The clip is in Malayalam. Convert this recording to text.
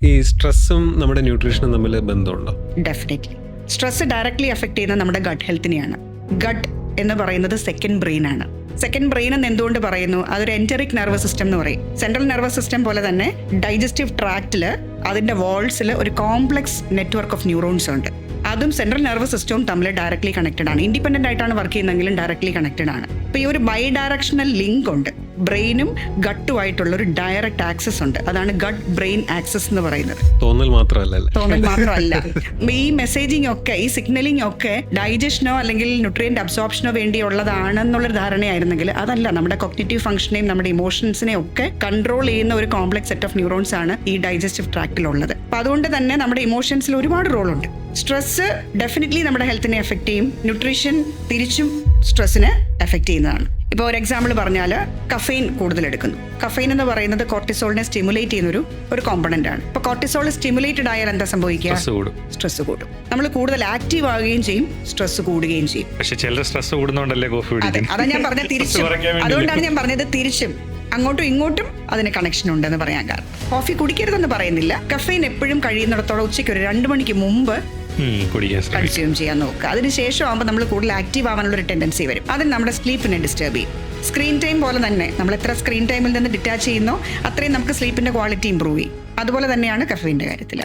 ഈ സ്ട്രെസ്സും നമ്മുടെ ന്യൂട്രീഷനും തമ്മിൽ ബന്ധമുണ്ടോ? ഡെഫിനറ്റ്ലി. സ്ട്രെസ് ഡയറക്ട്ലി എഫക്ട് ചെയ്യുന്നത് നമ്മുടെ ഗട്ട് ഹെൽത്തിനെയാണ്. ഗട്ട് എന്ന് പറയുന്നത് സെക്കൻഡ് ബ്രെയിൻ ആണ്. സെക്കൻഡ് ബ്രെയിൻ എന്ന് എന്തുകൊണ്ട് പറയുന്നു? അതൊരു എൻറ്ററിക് നെർവസ് സിസ്റ്റം എന്ന് പറയും. സെൻട്രൽ നെർവസ് സിസ്റ്റം പോലെ തന്നെ ഡൈജസ്റ്റീവ് ട്രാക്റ്റിൽ അതിൻ്റെ വാൾസിൽ ഒരു കോംപ്ലക്സ് നെറ്റ്വർക്ക് ഓഫ് ന്യൂറോൺസ് ഉണ്ട്. അതും സെൻട്രൽ നെർവസ് സിസ്റ്റവും തമ്മിൽ ഡയറക്ട്ലി കണക്റ്റഡ് ആണ്. ഇൻഡിപെൻഡൻ്റ് ആയിട്ടാണ് വർക്ക് ചെയ്യുന്നതെങ്കിലും ഡയറക്ട്ലി കണക്റ്റഡ് ആണ്. ഇപ്പോൾ ഈ ഒരു ബൈ ഡയറക്ഷണൽ ലിങ്ക് ഉണ്ട്. ബ്രെയിനും ഗട്ടുമായിട്ടുള്ള ഒരു ഡയറക്റ്റ് ആക്സസ് ഉണ്ട്. അതാണ് ഗട്ട് ബ്രെയിൻ ആക്സസ് എന്ന് പറയുന്നത്. തോന്നൽ മാത്രമല്ല. ഈ മെസ്സേജിങ് ഒക്കെ, ഈ സിഗ്നലിംഗ് ഒക്കെ ഡൈജഷനോ അല്ലെങ്കിൽ ന്യൂട്രിയന്റ് അബ്സോർപ്ഷനോ വേണ്ടിയുള്ളതാണെന്നുള്ളൊരു ധാരണയായിരുന്നെങ്കിൽ അതല്ല. നമ്മുടെ കോഗ്നിറ്റീവ് ഫംഗ്ഷനെയും നമ്മുടെ ഇമോഷൻസിനെയും ഒക്കെ കൺട്രോൾ ചെയ്യുന്ന ഒരു കോംപ്ലക്സ് സെറ്റ് ഓഫ് ന്യൂറോൺസ് ആണ് ഈ ഡൈജസ്റ്റീവ് ട്രാക്റ്റിലുള്ളത്. അപ്പൊ അതുകൊണ്ട് തന്നെ നമ്മുടെ ഇമോഷൻസിൽ ഒരുപാട് റോളുണ്ട്. സ്ട്രെസ് ഡെഫിനറ്റ്ലി നമ്മുടെ ഹെൽത്തിനെ എഫക്ട് ചെയ്യും. ന്യൂട്രീഷൻ തിരിച്ചും സ്ട്രെസ്സിനെ എഫക്ട് ചെയ്യുന്നതാണ്. ഇപ്പോൾ ഒരു എക്സാമ്പിൾ പറഞ്ഞാൽ കഫെയിൻ കൂടുതൽ എടുക്കുന്നു. കഫെയിൻ എന്ന് പറയുന്നത് കോർട്ടിസോളിനെ സ്റ്റിമുലേറ്റ് ചെയ്യുന്ന ഒരു കോമ്പണന്റ് ആണ്. ഇപ്പോൾ കോർട്ടിസോൾ സ്റ്റിമുലേറ്റഡ് ആയാൽ എന്താ സംഭവിക്കുക? സ്ട്രെസ് കൂടും. നമ്മൾ കൂടുതൽ ആക്റ്റീവ് ആവുകയും ചെയ്യും, സ്ട്രെസ് കൂടുകയും ചെയ്യും. പക്ഷേ ചില സ്ട്രെസ് കൂടുന്നോണ്ടല്ലേ കോഫി കുടിക്കുന്നത്? അതാ ഞാൻ പറഞ്ഞത് തിരിച്ചും. അതുകൊണ്ടാണ് ഞാൻ പറഞ്ഞത് തിരിച്ചും അങ്ങോട്ടും ഇങ്ങോട്ടും അതിന് കണക്ഷൻ ഉണ്ടെന്ന് പറയാൻ കാരണം. കോഫി കുടിക്കരുതെന്ന് പറയുന്നില്ല. കഫെയിൻ എപ്പോഴും കഴിയുന്നിടത്തോളം ഉച്ചയ്ക്ക് ഒരു 2 മണിക്ക് മുമ്പ് കൺസ്യൂം ചെയ്യാൻ നോക്കുക. അതിനുശേഷം ആകുമ്പോൾ നമ്മൾ കൂടുതൽ ആക്റ്റീവ് ആവാനുള്ള ഒരു ടെൻഡൻസി വരും. അതിന് നമ്മുടെ സ്ലീപ്പിനെ ഡിസ്റ്റർബ് ചെയ്യും. സ്ക്രീൻ ടൈം പോലെ തന്നെ നമ്മൾ എത്ര സ്ക്രീൻ ടൈമിൽ നിന്ന് ഡിറ്റാച്ച് ചെയ്യുന്നോ അത്രയും നമുക്ക് സ്ലീപ്പിന്റെ ക്വാളിറ്റി ഇമ്പ്രൂവ് ചെയ്യും. അതുപോലെ തന്നെയാണ് കഫീൻ്റെ കാര്യത്തിൽ.